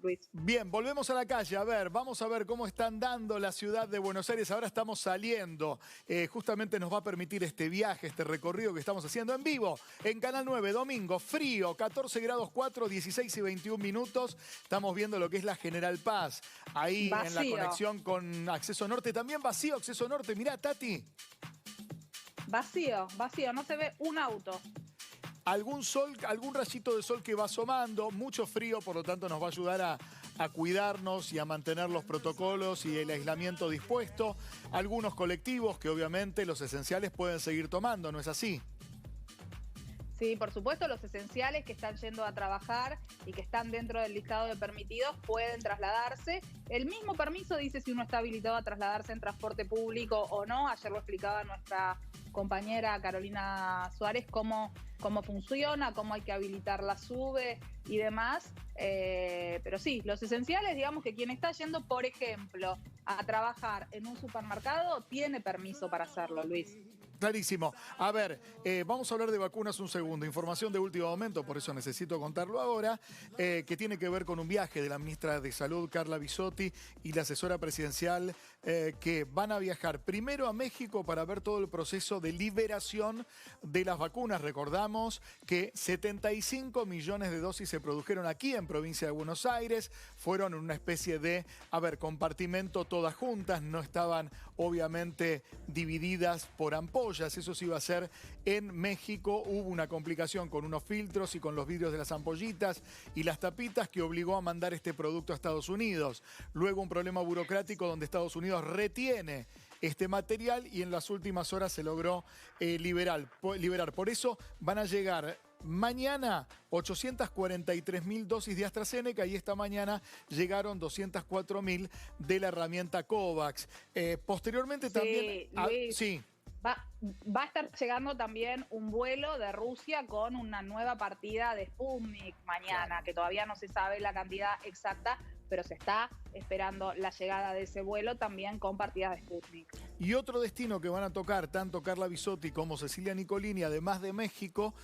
Luis. Bien, volvemos a la calle. A ver, vamos a ver cómo están dando la ciudad de Buenos Aires. Ahora estamos saliendo. Justamente nos va a permitir este viaje, este recorrido que estamos haciendo en vivo. En Canal 9, domingo, frío, 14 grados 4, 16 y 21 minutos. Estamos viendo lo que es la General Paz. Ahí en la Vacío. conexión con Acceso Norte. También vacío Acceso Norte. Mirá, Tati. Vacío, vacío, no se ve un auto. Algún sol, algún rayito de sol que va asomando, mucho frío, por lo tanto nos va a ayudar a cuidarnos y a mantener los protocolos y el aislamiento dispuesto. Algunos colectivos que obviamente los esenciales pueden seguir tomando, ¿no es así? Sí, por supuesto, los esenciales que están yendo a trabajar y que están dentro del listado de permitidos pueden trasladarse. El mismo permiso dice si uno está habilitado a trasladarse en transporte público o no. Ayer lo explicaba nuestra compañera Carolina Suárez cómo funciona, cómo hay que habilitar la SUBE y demás. Pero sí, los esenciales, digamos que quien está yendo, por ejemplo, a trabajar en un supermercado tiene permiso para hacerlo, Luis. Clarísimo. A ver, vamos a hablar de vacunas un segundo. Información de último momento, por eso necesito contarlo ahora, que tiene que ver con un viaje de la ministra de Salud, Carla Bisotti, y la asesora presidencial, que van a viajar primero a México para ver todo el proceso de liberación de las vacunas. Recordamos que 75 millones de dosis se produjeron aquí en provincia de Buenos Aires. Fueron en una especie de, compartimento todas juntas. No estaban, obviamente, divididas por ampollas. Eso sí iba a ser en México. Hubo una complicación con unos filtros y con los vidrios de las ampollitas y las tapitas que obligó a mandar este producto a Estados Unidos. Luego un problema burocrático donde Estados Unidos retiene este material y en las últimas horas se logró liberar. Por eso van a llegar mañana 843.000 dosis de AstraZeneca y esta mañana llegaron 204.000 de la herramienta COVAX. Posteriormente también... Luis. Sí. Va a estar llegando también un vuelo de Rusia con una nueva partida de Sputnik mañana, claro, que todavía no se sabe la cantidad exacta, pero se está esperando la llegada de ese vuelo también con partidas de Sputnik. Y otro destino que van a tocar tanto Carla Bisotti como Cecilia Nicolini, además de México,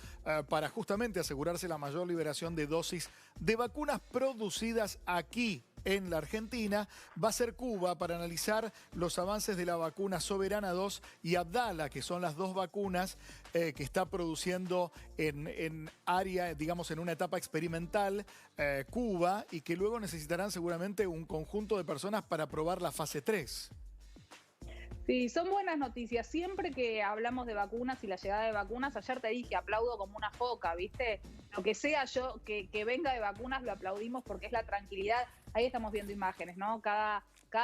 para justamente asegurarse la mayor liberación de dosis de vacunas producidas aquí en la Argentina, va a ser Cuba para analizar los avances de la vacuna Soberana 2 y Abdala, que son las dos vacunas que está produciendo en área, digamos, en una etapa experimental Cuba, y que luego necesitarán seguramente un conjunto de personas para probar la fase 3. Sí, son buenas noticias. Siempre que hablamos de vacunas y la llegada de vacunas, ayer te dije, aplaudo como una foca, ¿viste? Lo que sea yo que venga de vacunas lo aplaudimos porque es la tranquilidad. Ahí estamos viendo imágenes, ¿no? Cada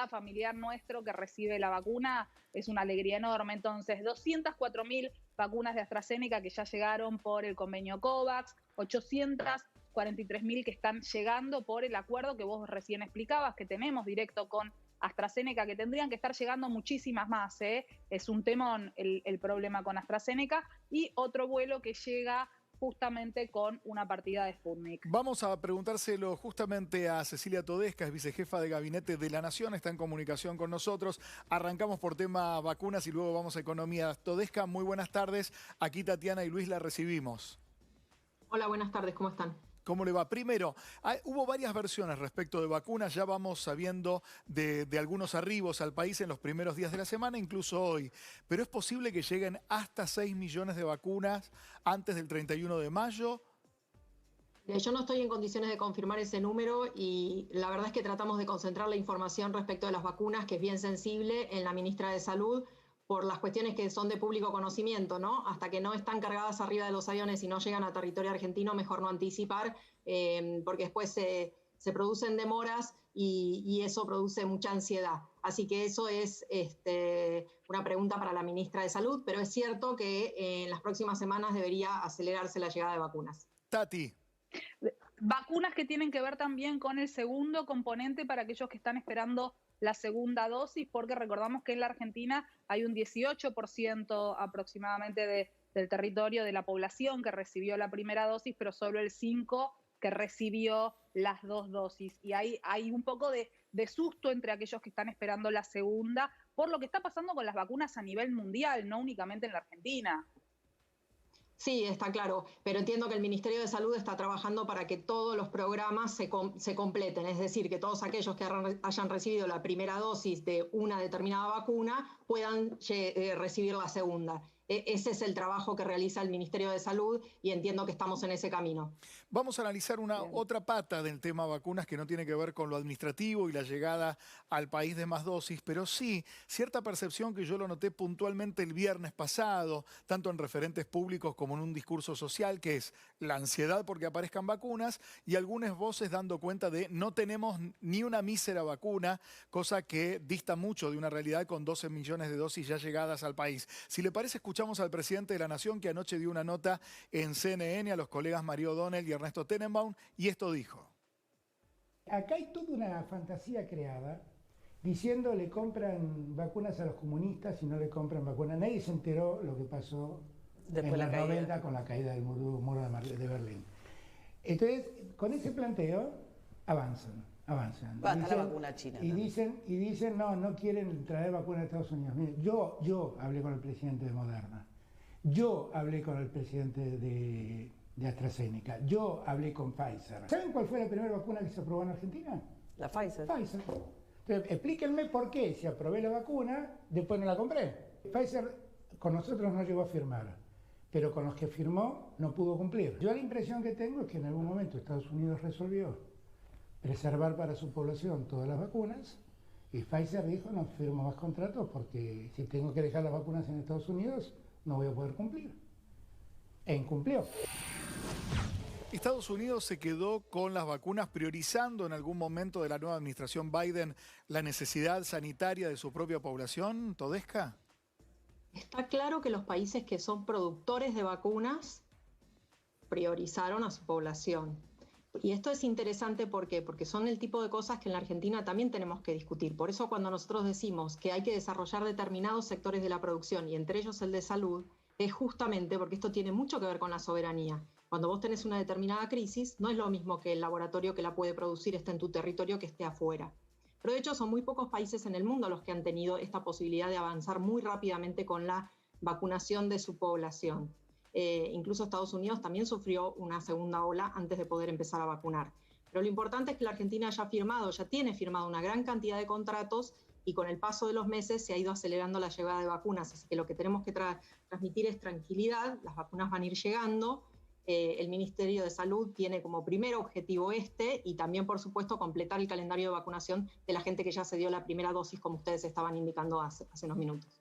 familiar nuestro que recibe la vacuna es una alegría enorme. Entonces, 204.000 vacunas de AstraZeneca que ya llegaron por el convenio COVAX, 843.000 que están llegando por el acuerdo que vos recién explicabas, que tenemos directo con AstraZeneca, que tendrían que estar llegando muchísimas más, ¿eh? Es un temón el problema con AstraZeneca. Y otro vuelo que llega justamente con una partida de Sputnik. Vamos a preguntárselo justamente a Cecilia Todesca, es vicejefa de gabinete de la Nación, está en comunicación con nosotros. Arrancamos por tema vacunas y luego vamos a economía. Todesca, muy buenas tardes. Aquí Tatiana y Luis la recibimos. Hola, buenas tardes, ¿cómo están? ¿Cómo le va? Primero, hubo varias versiones respecto de vacunas, ya vamos sabiendo de algunos arribos al país en los primeros días de la semana, incluso hoy. Pero es posible que lleguen hasta 6 millones de vacunas antes del 31 de mayo. Yo no estoy en condiciones de confirmar ese número y la verdad es que tratamos de concentrar la información respecto de las vacunas, que es bien sensible, en la ministra de Salud, por las cuestiones que son de público conocimiento, ¿no? Hasta que no están cargadas arriba de los aviones y no llegan a territorio argentino, mejor no anticipar, porque después se producen demoras y eso produce mucha ansiedad. Así que eso es una pregunta para la ministra de Salud, pero es cierto que en las próximas semanas debería acelerarse la llegada de vacunas. Tati. Vacunas que tienen que ver también con el segundo componente para aquellos que están esperando la segunda dosis, porque recordamos que en la Argentina hay un 18% aproximadamente del territorio de la población que recibió la primera dosis, pero solo el 5% que recibió las dos dosis. Y hay un poco de susto entre aquellos que están esperando la segunda, por lo que está pasando con las vacunas a nivel mundial, no únicamente en la Argentina. Sí, está claro, pero entiendo que el Ministerio de Salud está trabajando para que todos los programas se completen, es decir, que todos aquellos que hayan recibido la primera dosis de una determinada vacuna puedan recibir la segunda. Ese es el trabajo que realiza el Ministerio de Salud y entiendo que estamos en ese camino. Vamos a analizar una otra pata del tema vacunas que no tiene que ver con lo administrativo y la llegada al país de más dosis, pero sí cierta percepción que yo lo noté puntualmente el viernes pasado, tanto en referentes públicos como en un discurso social, que es la ansiedad porque aparezcan vacunas y algunas voces dando cuenta de no tenemos ni una mísera vacuna, cosa que dista mucho de una realidad con 12 millones de dosis ya llegadas al país. Si le parece, escuchamos al presidente de la Nación que anoche dio una nota en CNN a los colegas Mario O'Donnell y Ernesto Tenenbaum y esto dijo. Acá hay toda una fantasía creada diciendo le compran vacunas a los comunistas y no le compran vacunas. Nadie se enteró lo que pasó después en los 90 con la caída del muro de Berlín. Entonces, con ese planteo avanzan. Basta la vacuna china. Y dicen, no quieren traer vacunas de Estados Unidos. Mire, yo hablé con el presidente de Moderna. Yo hablé con el presidente de AstraZeneca. Yo hablé con Pfizer. ¿Saben cuál fue la primera vacuna que se aprobó en Argentina? La Pfizer. Pfizer. Entonces, explíquenme por qué, si aprobé la vacuna, después no la compré. Pfizer con nosotros no llegó a firmar, pero con los que firmó no pudo cumplir. Yo la impresión que tengo es que en algún momento Estados Unidos resolvió preservar para su población todas las vacunas y Pfizer dijo no firmo más contratos porque si tengo que dejar las vacunas en Estados Unidos no voy a poder cumplir. E incumplió. Estados Unidos se quedó con las vacunas priorizando en algún momento de la nueva administración Biden la necesidad sanitaria de su propia población, Todesca. Está claro que los países que son productores de vacunas priorizaron a su población. Y esto es interesante porque son el tipo de cosas que en la Argentina también tenemos que discutir. Por eso cuando nosotros decimos que hay que desarrollar determinados sectores de la producción y entre ellos el de salud, es justamente porque esto tiene mucho que ver con la soberanía. Cuando vos tenés una determinada crisis, no es lo mismo que el laboratorio que la puede producir esté en tu territorio que esté afuera. Pero de hecho son muy pocos países en el mundo los que han tenido esta posibilidad de avanzar muy rápidamente con la vacunación de su población. Incluso Estados Unidos también sufrió una segunda ola antes de poder empezar a vacunar. Pero lo importante es que la Argentina ya tiene firmado una gran cantidad de contratos y con el paso de los meses se ha ido acelerando la llegada de vacunas. Así que lo que tenemos que transmitir es tranquilidad, las vacunas van a ir llegando. El Ministerio de Salud tiene como primer objetivo y también, por supuesto, completar el calendario de vacunación de la gente que ya se dio la primera dosis, como ustedes estaban indicando hace unos minutos.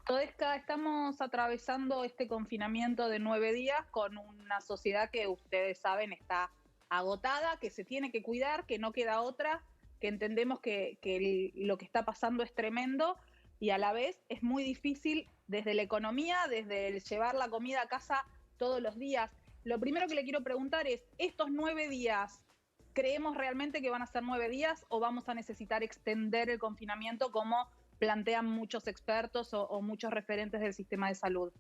Todesca, estamos atravesando este confinamiento de 9 días con una sociedad que ustedes saben está agotada, que se tiene que cuidar, que no queda otra, que entendemos que lo que está pasando es tremendo y a la vez es muy difícil desde la economía, desde el llevar la comida a casa todos los días. Lo primero que le quiero preguntar es, ¿estos 9 días creemos realmente que van a ser 9 días o vamos a necesitar extender el confinamiento como plantean muchos expertos o muchos referentes del sistema de salud?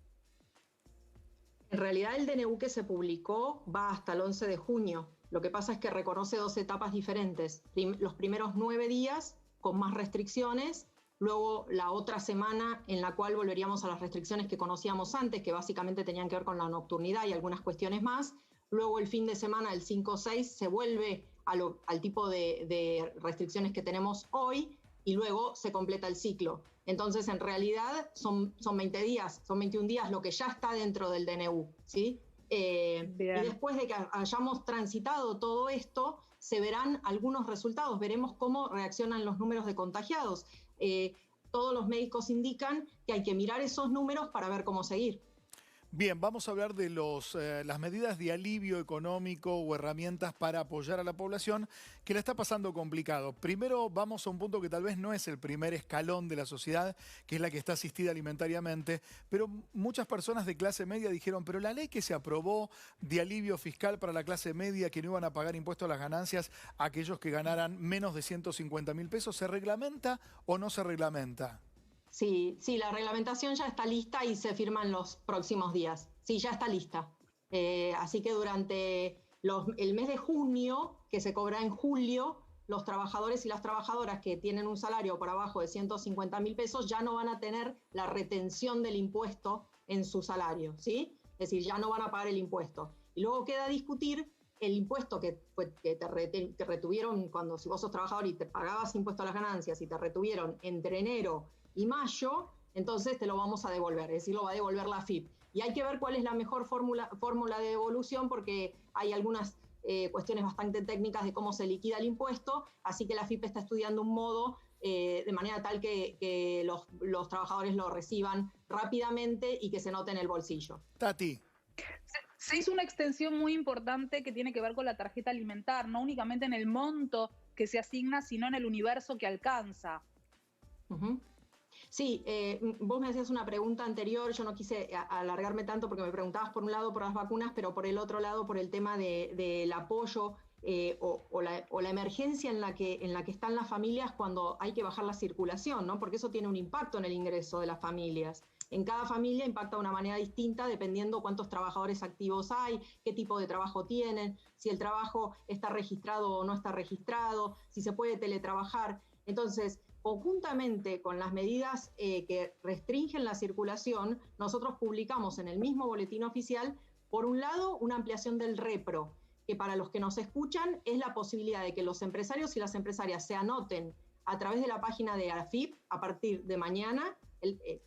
En realidad el DNU que se publicó va hasta el 11 de junio. Lo que pasa es que reconoce 2 etapas diferentes. Los primeros 9 días con más restricciones, luego la otra semana en la cual volveríamos a las restricciones que conocíamos antes, que básicamente tenían que ver con la nocturnidad y algunas cuestiones más. Luego el fin de semana, el 5-6, se vuelve al tipo de restricciones que tenemos hoy, y luego se completa el ciclo. Entonces, en realidad, son 20 días, son 21 días lo que ya está dentro del DNU, ¿sí? Y después de que hayamos transitado todo esto, se verán algunos resultados, veremos cómo reaccionan los números de contagiados. Todos los médicos indican que hay que mirar esos números para ver cómo seguir. Bien, vamos a hablar de las medidas de alivio económico o herramientas para apoyar a la población que la está pasando complicado. Primero vamos a un punto que tal vez no es el primer escalón de la sociedad, que es la que está asistida alimentariamente, pero muchas personas de clase media dijeron, pero la ley que se aprobó de alivio fiscal para la clase media, que no iban a pagar impuestos a las ganancias a aquellos que ganaran menos de 150.000 pesos, ¿se reglamenta o no se reglamenta? Sí, la reglamentación ya está lista y se firma en los próximos días. Sí, ya está lista. Así que durante el mes de junio, que se cobra en julio, los trabajadores y las trabajadoras que tienen un salario por abajo de 150.000 pesos ya no van a tener la retención del impuesto en su salario, ¿sí? Es decir, ya no van a pagar el impuesto. Y luego queda discutir el impuesto que te retuvieron cuando, si vos sos trabajador y te pagabas impuesto a las ganancias y te retuvieron entre enero y mayo, entonces te lo vamos a devolver, es decir, lo va a devolver la AFIP. Y hay que ver cuál es la mejor fórmula de devolución, porque hay algunas cuestiones bastante técnicas de cómo se liquida el impuesto, así que la AFIP está estudiando un modo de manera tal que los trabajadores lo reciban rápidamente y que se note en el bolsillo. Tati. Se hizo una extensión muy importante que tiene que ver con la tarjeta alimentar, no únicamente en el monto que se asigna, sino en el universo que alcanza. Uh-huh. Sí, vos me hacías una pregunta anterior, yo no quise alargarme tanto porque me preguntabas por un lado por las vacunas, pero por el otro lado por el tema del apoyo o la emergencia en la que están las familias cuando hay que bajar la circulación, ¿no? Porque eso tiene un impacto en el ingreso de las familias. En cada familia impacta de una manera distinta dependiendo cuántos trabajadores activos hay, qué tipo de trabajo tienen, si el trabajo está registrado o no está registrado, si se puede teletrabajar. Entonces, conjuntamente con las medidas que restringen la circulación, nosotros publicamos en el mismo boletín oficial, por un lado, una ampliación del repro, que para los que nos escuchan es la posibilidad de que los empresarios y las empresarias se anoten a través de la página de AFIP a partir de mañana.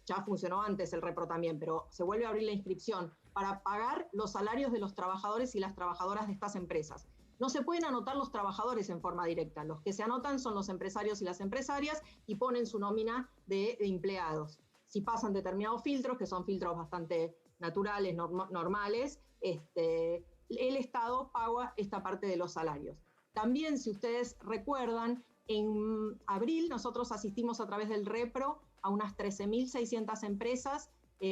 Ya funcionó antes el repro también, pero se vuelve a abrir la inscripción para pagar los salarios de los trabajadores y las trabajadoras de estas empresas. No se pueden anotar los trabajadores en forma directa. Los que se anotan son los empresarios y las empresarias y ponen su nómina de empleados. Si pasan determinados filtros, que son filtros bastante naturales, normales, el Estado paga esta parte de los salarios. También, si ustedes recuerdan, en abril nosotros asistimos a través del repro a unas 13.600 empresas,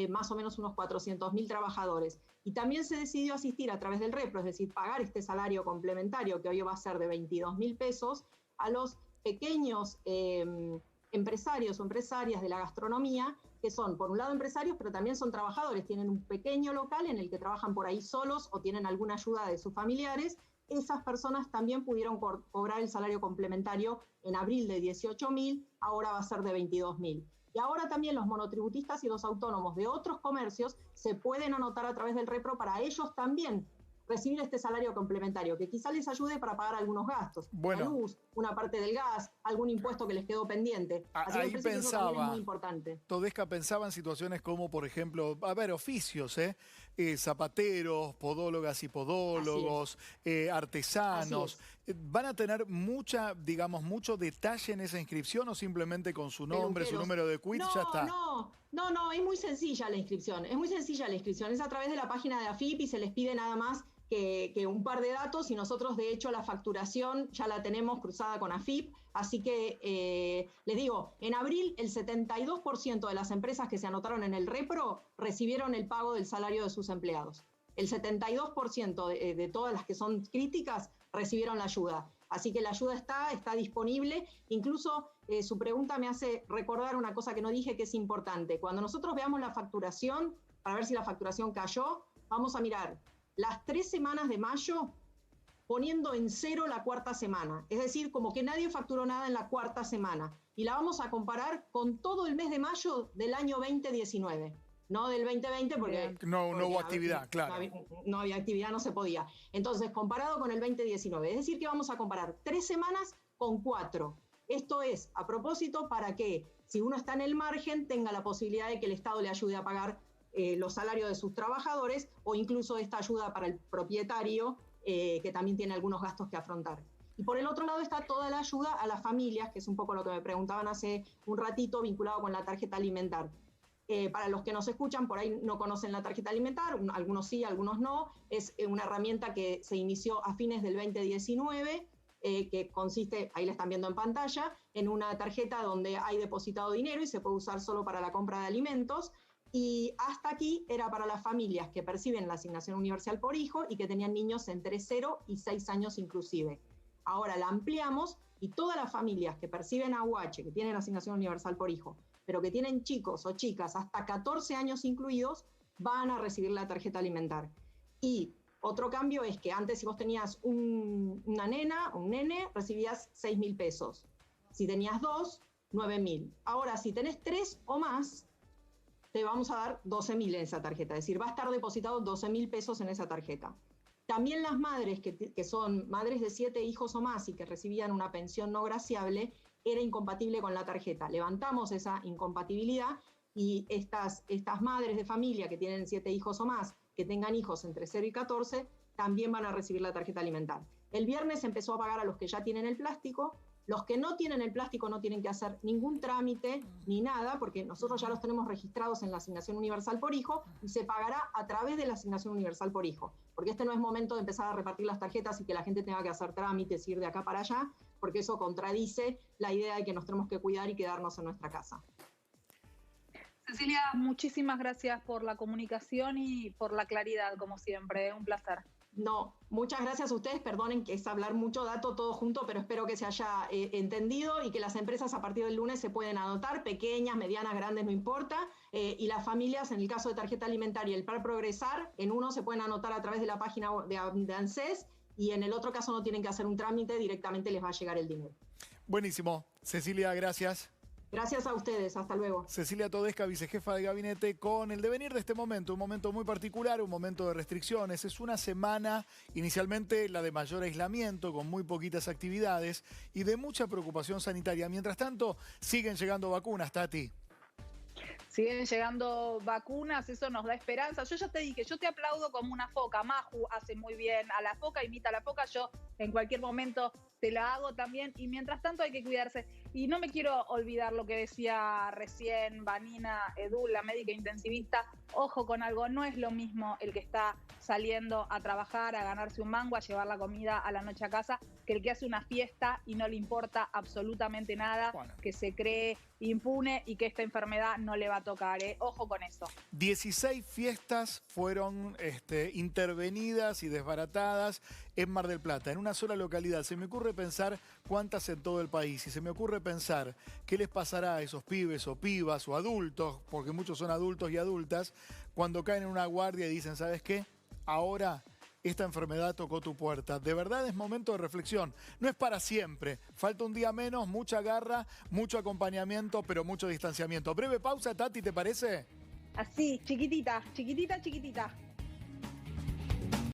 más o menos unos 400.000 trabajadores. Y también se decidió asistir a través del repro, es decir, pagar este salario complementario que hoy va a ser de 22.000 pesos a los pequeños empresarios o empresarias de la gastronomía, que son, por un lado, empresarios, pero también son trabajadores. Tienen un pequeño local en el que trabajan por ahí solos o tienen alguna ayuda de sus familiares. Esas personas también pudieron cobrar el salario complementario en abril de 18.000, ahora va a ser de 22.000. Y ahora también los monotributistas y los autónomos de otros comercios se pueden anotar a través del repro para ellos también recibir este salario complementario, que quizá les ayude para pagar algunos gastos. Bueno, la luz, una parte del gas, algún impuesto que les quedó pendiente. Así ahí que eso pensaba, también es muy importante. Todesca pensaba en situaciones como, por ejemplo, oficios, zapateros, podólogas y podólogos, artesanos. ¿Van a tener mucho detalle en esa inscripción o simplemente con su nombre, su número de quit, ya está? No, es muy sencilla la inscripción. Es a través de la página de AFIP y se les pide nada más que un par de datos, y nosotros de hecho la facturación ya la tenemos cruzada con AFIP, así que les digo, en abril el 72% de las empresas que se anotaron en el repro recibieron el pago del salario de sus empleados. El 72% de todas las que son críticas recibieron la ayuda. Así que la ayuda está disponible. Incluso su pregunta me hace recordar una cosa que no dije que es importante. Cuando nosotros veamos la facturación, para ver si la facturación cayó, vamos a mirar las 3 semanas de mayo poniendo en cero la cuarta semana. Es decir, como que nadie facturó nada en la cuarta semana. Y la vamos a comparar con todo el mes de mayo del año 2019. No del 2020 porque no hubo actividad, claro. No había actividad, no se podía. Entonces, comparado con el 2019, es decir que vamos a comparar 3 semanas con 4. Esto es, a propósito, para que si uno está en el margen tenga la posibilidad de que el Estado le ayude a pagar los salarios de sus trabajadores, o incluso esta ayuda para el propietario, que también tiene algunos gastos que afrontar. Y por el otro lado está toda la ayuda a las familias, que es un poco lo que me preguntaban hace un ratito, vinculado con la tarjeta alimentar. Para los que nos escuchan, por ahí no conocen la tarjeta alimentar, algunos sí, algunos no. Es una herramienta que se inició a fines del 2019, que consiste, ahí la están viendo en pantalla, en una tarjeta donde hay depositado dinero y se puede usar solo para la compra de alimentos. Y hasta aquí era para las familias que perciben la asignación universal por hijo y que tenían niños entre 0 y 6 años inclusive. Ahora la ampliamos y todas las familias que perciben AUH, que tienen asignación universal por hijo, pero que tienen chicos o chicas hasta 14 años incluidos, van a recibir la tarjeta alimentar. Y Otro cambio es que antes, si vos tenías una nena o un nene, recibías 6.000 pesos. Si tenías 2, 9.000. Ahora, si tenés 3 o más, te vamos a dar 12.000 en esa tarjeta. Es decir, va a estar depositado 12.000 pesos en esa tarjeta. También las madres que son madres de 7 hijos o más y que recibían una pensión no graciable, era incompatible con la tarjeta. Levantamos esa incompatibilidad y estas madres de familia que tienen 7 hijos o más, que tengan hijos entre 0 y 14, también van a recibir la tarjeta alimentar. El viernes empezó a pagar a los que ya tienen el plástico. Los que no tienen el plástico no tienen que hacer ningún trámite ni nada, porque nosotros ya los tenemos registrados en la Asignación Universal por Hijo y se pagará a través de la Asignación Universal por Hijo. Porque este no es momento de empezar a repartir las tarjetas y que la gente tenga que hacer trámites, ir de acá para allá, porque eso contradice la idea de que nos tenemos que cuidar y quedarnos en nuestra casa. Cecilia, muchísimas gracias por la comunicación y por la claridad, como siempre. Un placer. No, muchas gracias a ustedes. Perdonen que es hablar mucho dato todo junto, pero espero que se haya entendido y que las empresas a partir del lunes se pueden anotar, pequeñas, medianas, grandes, no importa. Y las familias, en el caso de tarjeta alimentaria, el Plan Progresar, en uno se pueden anotar a través de la página de ANSES y en el otro caso no tienen que hacer un trámite, directamente les va a llegar el dinero. Buenísimo. Cecilia, gracias. Gracias a ustedes, hasta luego. Cecilia Todesca, vicejefa de gabinete, con el devenir de este momento, un momento muy particular, un momento de restricciones. Es una semana, inicialmente la de mayor aislamiento, con muy poquitas actividades y de mucha preocupación sanitaria. Mientras tanto, siguen llegando vacunas, Tati. Siguen llegando vacunas, eso nos da esperanza. Yo ya te dije, yo te aplaudo como una foca. Maju hace muy bien a la foca, imita a la foca. Yo en cualquier momento te la hago también. Y mientras tanto hay que cuidarse. Y no me quiero olvidar lo que decía recién Vanina Edul, la médica intensivista. Ojo con algo, no es lo mismo el que está saliendo a trabajar, a ganarse un mango, a llevar la comida a la noche a casa, que el que hace una fiesta y no le importa absolutamente nada, bueno, que se cree impune y que esta enfermedad no le va a tocar, ¿eh? Ojo con eso. 16 fiestas fueron intervenidas y desbaratadas en Mar del Plata, en una sola localidad. Se me ocurre pensar cuántas en todo el país y se me ocurre pensar qué les pasará a esos pibes o pibas o adultos, porque muchos son adultos y adultas, cuando caen en una guardia y dicen, ¿sabes qué? Ahora esta enfermedad tocó tu puerta. De verdad es momento de reflexión. No es para siempre. Falta un día menos, mucha garra, mucho acompañamiento, pero mucho distanciamiento. Breve pausa, Tati, ¿te parece? Así, chiquitita, chiquitita, chiquitita.